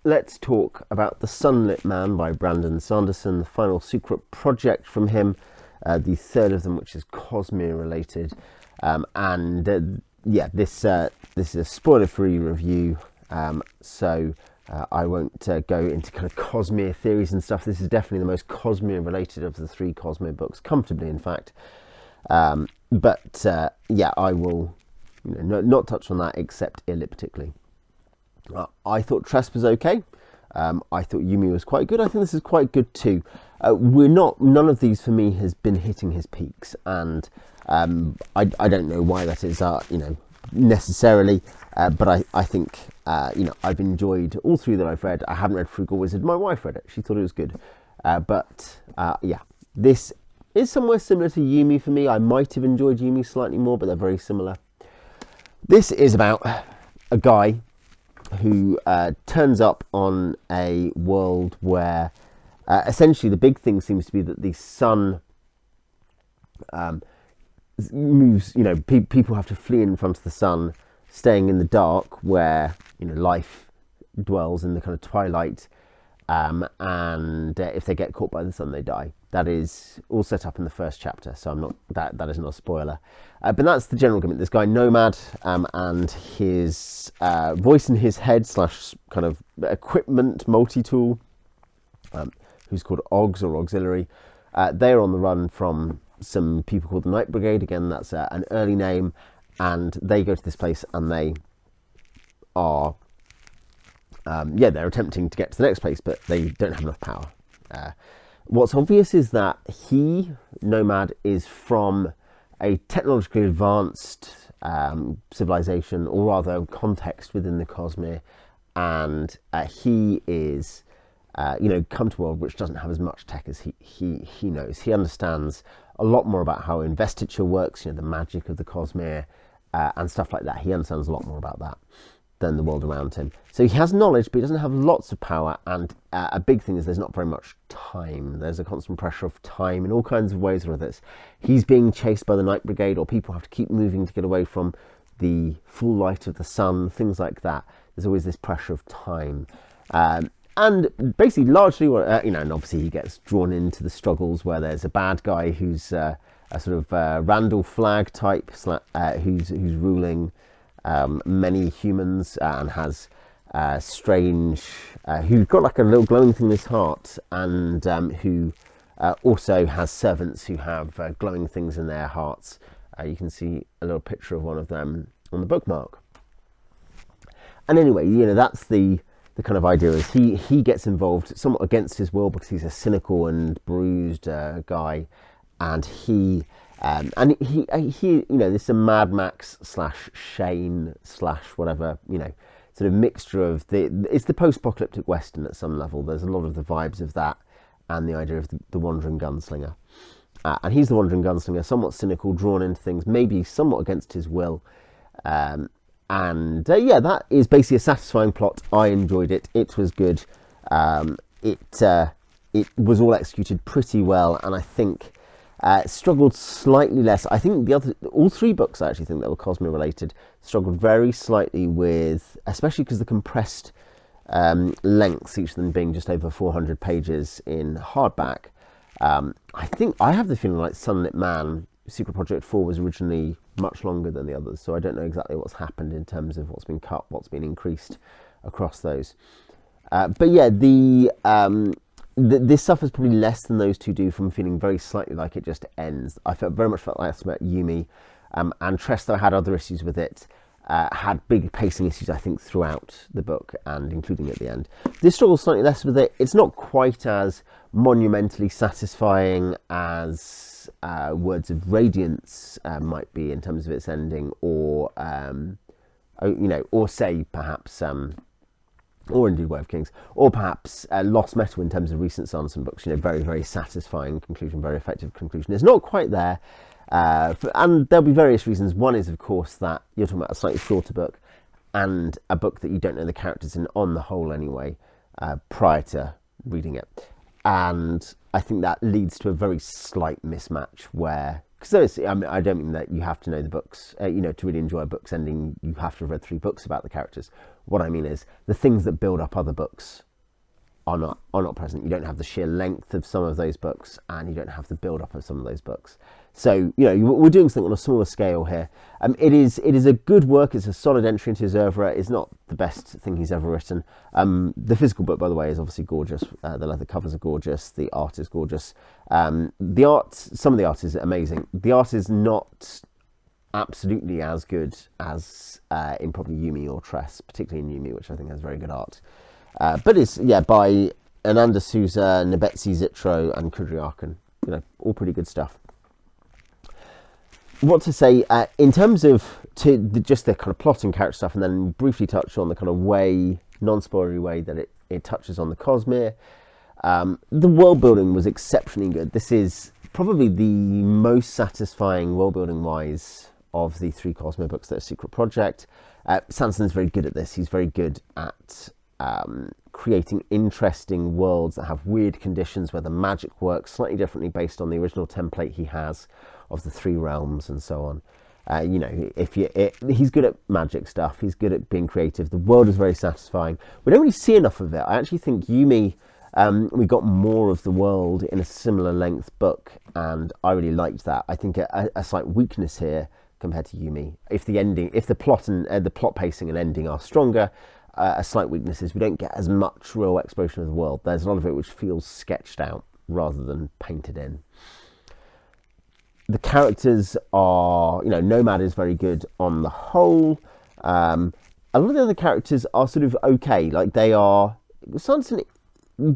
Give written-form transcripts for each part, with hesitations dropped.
let's talk about The Sunlit Man by Brandon Sanderson, the final secret project from him, the third of them, which is Cosmere related. This is a spoiler-free review, so I won't go into kind of Cosmere theories and stuff. This is definitely the most Cosmere related of the three Cosmere books, comfortably in fact. I will not touch on that except elliptically. I thought Tress was okay. I thought Yumi was quite good. I think this is quite good too. None of these for me has been hitting his peaks, and I don't know why that is, necessarily, but I think, I've enjoyed all three that I've read. I haven't read Frugal Wizard. My wife read it. She thought it was good. This is somewhere similar to Yumi for me. I might have enjoyed Yumi slightly more, but they're very similar. This is about a guy who turns up on a world where essentially the big thing seems to be that the sun moves, people have to flee in front of the sun, staying in the dark where, life dwells in the kind of twilight, and if they get caught by the sun, they die. That is all set up in the first chapter, so that is not a spoiler. But that's the general gimmick. This guy Nomad, and his voice in his head / kind of equipment multi-tool, who's called Oggs or Auxiliary. They're on the run from some people called the Night Brigade. Again, that's an early name, and they go to this place and they are they're attempting to get to the next place, but they don't have enough power. What's obvious is that Nomad, is from a technologically advanced civilization, or rather context within the Cosmere, and he is come to a world which doesn't have as much tech as he knows. He understands a lot more about how investiture works, the magic of the Cosmere, and stuff like that. He understands a lot more about that than the world around him. So he has knowledge, but he doesn't have lots of power, and a big thing is there's not very much time. There's a constant pressure of time in all kinds of ways, whether it's he's being chased by the Night Brigade, or people have to keep moving to get away from the full light of the sun, things like that. There's always this pressure of time. And basically, largely, and obviously he gets drawn into the struggles where there's a bad guy who's a sort of Randall Flagg type, who's ruling many humans, and has who's got like a little glowing thing in his heart, and who also has servants who have glowing things in their hearts. You can see a little picture of one of them on the bookmark. And anyway, that's the kind of idea is he gets involved somewhat against his will, because he's a cynical and bruised guy, and he this is a Mad Max / Shane / whatever, sort of mixture of it's the post-apocalyptic Western at some level. There's a lot of the vibes of that, and the idea of the wandering gunslinger. And he's the wandering gunslinger, somewhat cynical, drawn into things, maybe somewhat against his will. That is basically a satisfying plot. I enjoyed it. It was good. It was all executed pretty well, and I think struggled slightly less. I think all three books, I actually think, that were Cosmere related, struggled very slightly with, especially because the compressed lengths, each of them being just over 400 pages in hardback. I have the feeling like Sunlit Man, Secret Project 4, was originally much longer than the others, so I don't know exactly what's happened in terms of what's been cut, what's been increased across those. This suffers probably less than those two do from feeling very slightly like it just ends. I very much felt like that's about Yumi, and Tress, though, had other issues with it, had big pacing issues, I think, throughout the book, and including at the end. This struggles slightly less with it. It's not quite as monumentally satisfying as Words of Radiance might be in terms of its ending, or say perhaps, or indeed Way of Kings, or perhaps Lost Metal in terms of recent Sanderson books. Very, very satisfying conclusion, very effective conclusion. It's not quite there, and there'll be various reasons. One is, of course, that you're talking about a slightly shorter book, and a book that you don't know the characters in on the whole anyway, prior to reading it. And I think that leads to a very slight mismatch where because I mean, I don't mean that you have to know the books, to really enjoy a book's ending, you have to have read 3 books about the characters. What I mean is the things that build up other books are not present. You don't have the sheer length of some of those books, and you don't have the build up of some of those books. So we're doing something on a smaller scale here. It is a good work. It's a solid entry into his oeuvre. It's not the best thing he's ever written. The physical book, by the way, is obviously gorgeous. The leather covers are gorgeous. The art is gorgeous. Some of the art is amazing. The art is not absolutely as good as in probably Yumi or Tress, particularly in Yumi, which I think has very good art. But it's by Ananda Souza, Nebetsi Zitro, and Kudri Arkan. All pretty good stuff. What to say in terms of just the kind of plot and character stuff, and then briefly touch on the kind of non-spoilery way that it touches on the Cosmere. The world building was exceptionally good. This is probably the most satisfying world building wise of the 3 Cosmere books that are Secret Project. Sanderson's very good at this. He's very good at creating interesting worlds that have weird conditions where the magic works slightly differently based on the original template he has of the 3 realms and so on. He's good at magic stuff. He's good at being creative. The world is very satisfying. We don't really see enough of it. I actually think Yumi, we got more of the world in a similar length book, and I really liked that. I think a slight weakness here compared to Yumi, if the plot and the plot pacing and ending are stronger, a slight weakness is we don't get as much real exploration of the world. There's a lot of it which feels sketched out rather than painted in. The characters are, Nomad is very good on the whole. A lot of the other characters are sort of okay. Like they are, Sanderson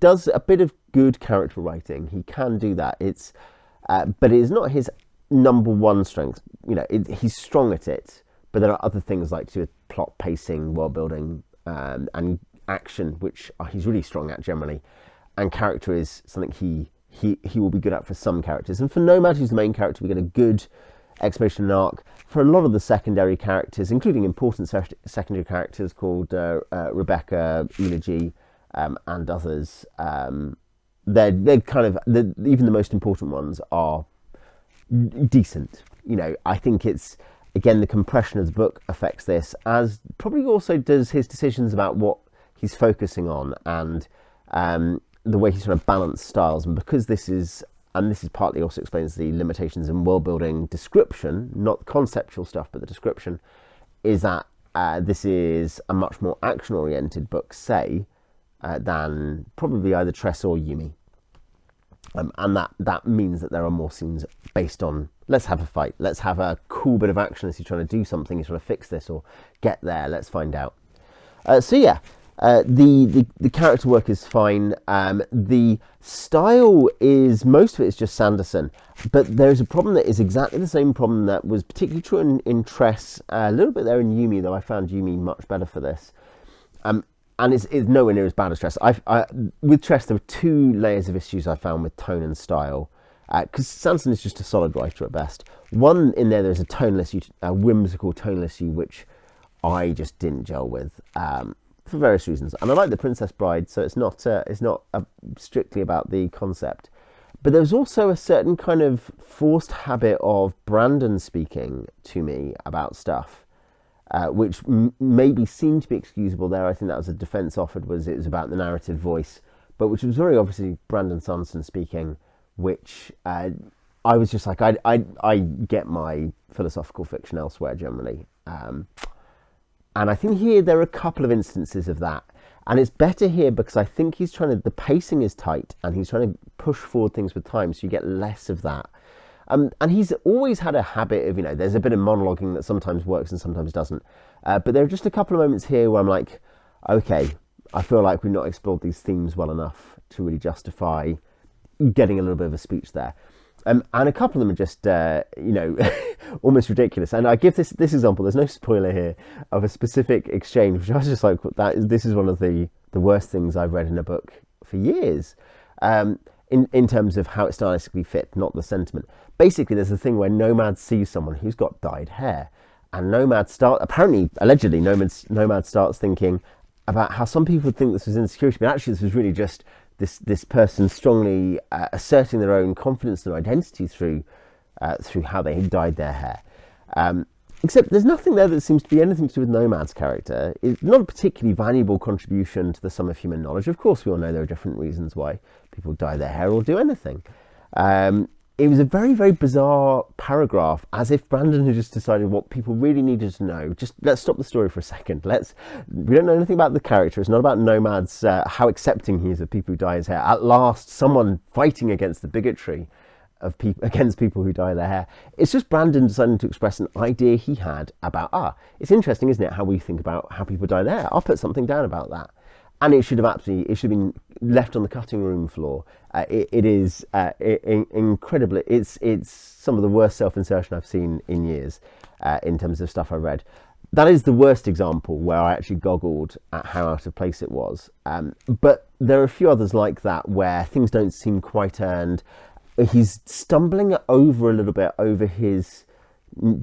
does a bit of good character writing. He can do that. But it is not his number one strength. He's strong at it, but there are other things like to do with plot pacing, world building, and action, which he's really strong at generally. And character is something he will be good at for some characters. And for Nomad, who's the main character, we get a good exploration and arc. For a lot of the secondary characters, including important secondary characters called Rebecca, Elegy, and others, they're kind of, even the most important ones are decent. I think it's, again, the compression of the book affects this, as probably also does his decisions about what he's focusing on, and the way he's trying to balance styles. And because this is partly also explains the limitations in world building description, not conceptual stuff, but the description, is that this is a much more action oriented book, say, than probably either Tress or Yumi. And that means that there are more scenes based on, let's have a fight, let's have a cool bit of action as he's trying to do something, he's trying to fix this or get there, let's find out. The character work is fine. The style is, most of it is just Sanderson, but there's a problem that is exactly the same problem that was particularly true in Tress, a little bit there in Yumi, though I found Yumi much better for this. And it's nowhere near as bad as Tress. With Tress, there were 2 layers of issues I found with tone and style, because Sanderson is just a solid writer at best. One, in there's a whimsical tonal issue, which I just didn't gel with, for various reasons. And I like The Princess Bride, so it's not strictly about the concept. But there's also a certain kind of forced habit of Brandon speaking to me about stuff, which maybe seemed to be excusable there. I think that was a defence offered, it was about the narrative voice, but which was very obviously Brandon Sanderson speaking, which I was just like, I get my philosophical fiction elsewhere generally. And I think here there are a couple of instances of that. And it's better here because I think the pacing is tight and he's trying to push forward things with time, so you get less of that. And he's always had a habit of, there's a bit of monologuing that sometimes works and sometimes doesn't. But there are just a couple of moments here where I'm like, okay, I feel like we've not explored these themes well enough to really justify getting a little bit of a speech there. And a couple of them are just, almost ridiculous. And I give this example, there's no spoiler here, of a specific exchange, which I was just like, this is one of the worst things I've read in a book for years. In terms of how it stylistically fit, not the sentiment. Basically, there's a thing where Nomad sees someone who's got dyed hair, and Nomad starts thinking about how some people would think this was insecurity, but actually this was really just this person strongly asserting their own confidence and identity through through how they dyed their hair. Except there's nothing there that seems to be anything to do with Nomad's character. It's not a particularly valuable contribution to the sum of human knowledge. Of course, we all know there are different reasons why people dye their hair or do anything. It was a very, very bizarre paragraph, as if Brandon had just decided what people really needed to know. Just let's stop the story for a second. We don't know anything about the character. It's not about Nomad's, how accepting he is of people who dye his hair. At last, someone fighting against the bigotry of against people who dye their hair. It's just Brandon deciding to express an idea he had about, it's interesting, isn't it, how we think about how people dye their hair. I'll put something down about that. And it should have been left on the cutting room floor. It is incredible. It's some of the worst self-insertion I've seen in years in terms of stuff I read. That is the worst example where I actually goggled at how out of place it was. But there are a few others like that where things don't seem quite earned. He's stumbling over a little bit over his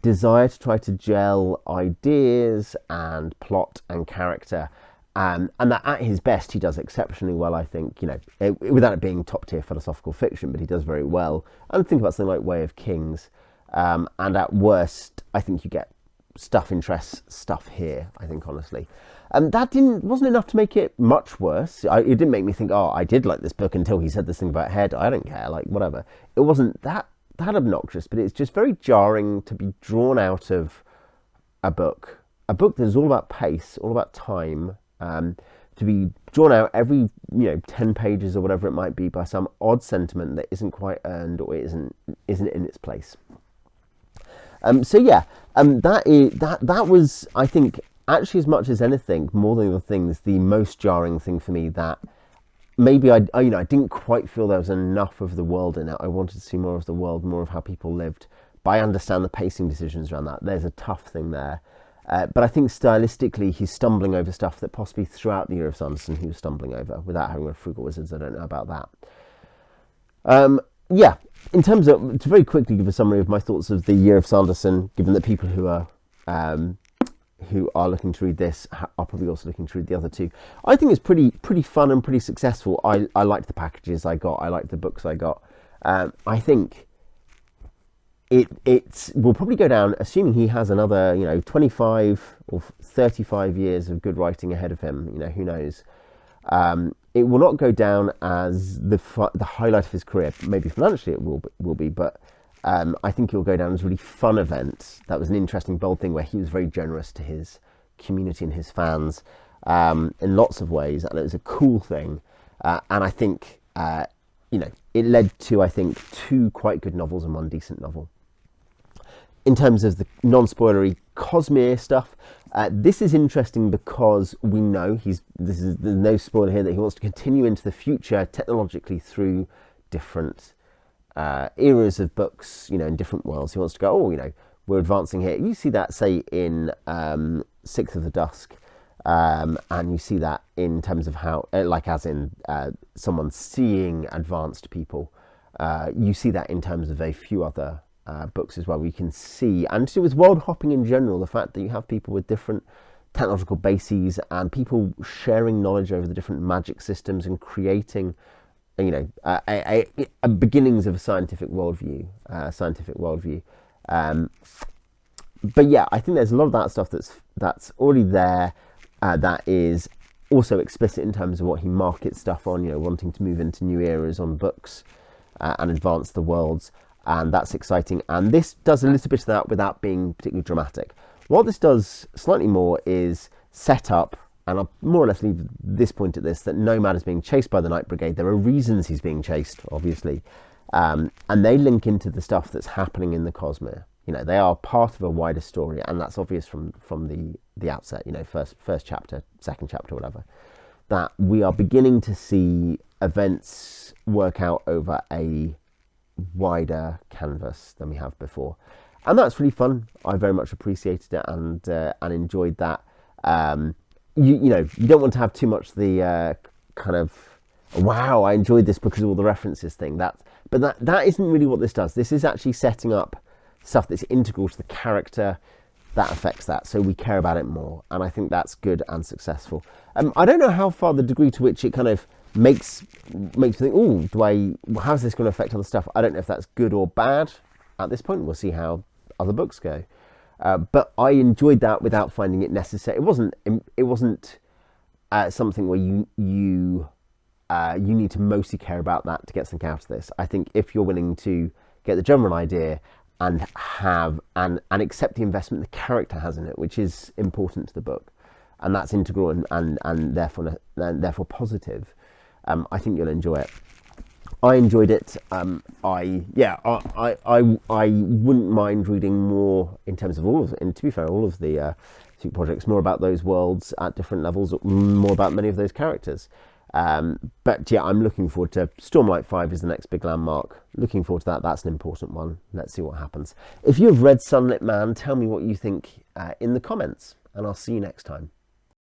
desire to try to gel ideas and plot and character. And that at his best, he does exceptionally well, I think, without it being top tier philosophical fiction, but he does very well. And think about something like Way of Kings. And at worst, I think you get stuff here, I think, honestly. That wasn't enough to make it much worse. It didn't make me think, I did like this book until he said this thing about head. I don't care, like, whatever. It wasn't that obnoxious, but it's just very jarring to be drawn out of a book that is all about pace, all about time, to be drawn out every 10 pages or whatever it might be by some odd sentiment that isn't quite earned or isn't in its place. That was, I think, actually, as much as anything, more than other things, the most jarring thing for me. That maybe I didn't quite feel there was enough of the world in it. I wanted to see more of the world, more of how people lived. But I understand the pacing decisions around that. There's a tough thing there. But I think stylistically, he's stumbling over stuff that possibly throughout the year of Sanderson he was stumbling over without having read Frugal Wizards. I don't know about that. In terms of, to very quickly give a summary of my thoughts of the year of Sanderson, given that people who are looking to read this are probably also looking to read the other two. I think it's pretty fun and pretty successful. I liked the packages I got. I liked the books I got. I think it will probably go down, assuming he has another 25 or 35 years of good writing ahead of him. Who knows? It will not go down as the highlight of his career. Maybe financially it will be, but I think it will go down as a really fun event. That was an interesting, bold thing where he was very generous to his community and his fans in lots of ways, and it was a cool thing. And I think it led to, I think, 2 quite good novels and 1 decent novel. In terms of the non-spoilery Cosmere stuff, this is interesting because we know there's no spoiler here that he wants to continue into the future technologically through different eras of books, in different worlds. He wants to go, we're advancing here. You see that, say, in Sixth of the Dusk, and you see that in terms of how, as in someone seeing advanced people. You see that in terms of a few other books as well. We can see, and to do with world hopping in general, the fact that you have people with different technological bases and people sharing knowledge over the different magic systems and creating, a beginnings of a scientific worldview. But yeah, I think there's a lot of that stuff that's already there. That is also explicit in terms of what he markets stuff on. Wanting to move into new eras on books and advance the worlds. And that's exciting. And this does a little bit of that without being particularly dramatic. What this does slightly more is set up, and I'll more or less leave this point at this, that Nomad is being chased by the Night Brigade. There are reasons he's being chased, obviously. And they link into the stuff that's happening in the Cosmere. They are part of a wider story, and that's obvious from the outset, first chapter, second chapter, whatever. That we are beginning to see events work out over a wider canvas than we have before, and that's really fun. I very much appreciated it and enjoyed that. You don't want to have too much the kind of wow, I enjoyed this because of all the references thing. But that isn't really what this does. This is actually setting up stuff that's integral to the character that affects that, so we care about it more, and I think that's good and successful. I don't know how far the degree to which it kind of makes me think, how's this going to affect other stuff? I don't know if that's good or bad. at this point. We'll see how other books go. But I enjoyed that without finding it necessary. It wasn't something where you need to mostly care about that to get something out of this. I think if you're willing to get the general idea and have and accept the investment the character has in it, which is important to the book, and that's integral and therefore positive, I think you'll enjoy it. I enjoyed it. I wouldn't mind reading more in terms of and to be fair, all of the super projects, more about those worlds at different levels, more about many of those characters. But yeah, I'm looking forward to Stormlight 5 is the next big landmark. Looking forward to that. That's an important one. Let's see what happens. If you've read Sunlit Man, tell me what you think in the comments, and I'll see you next time.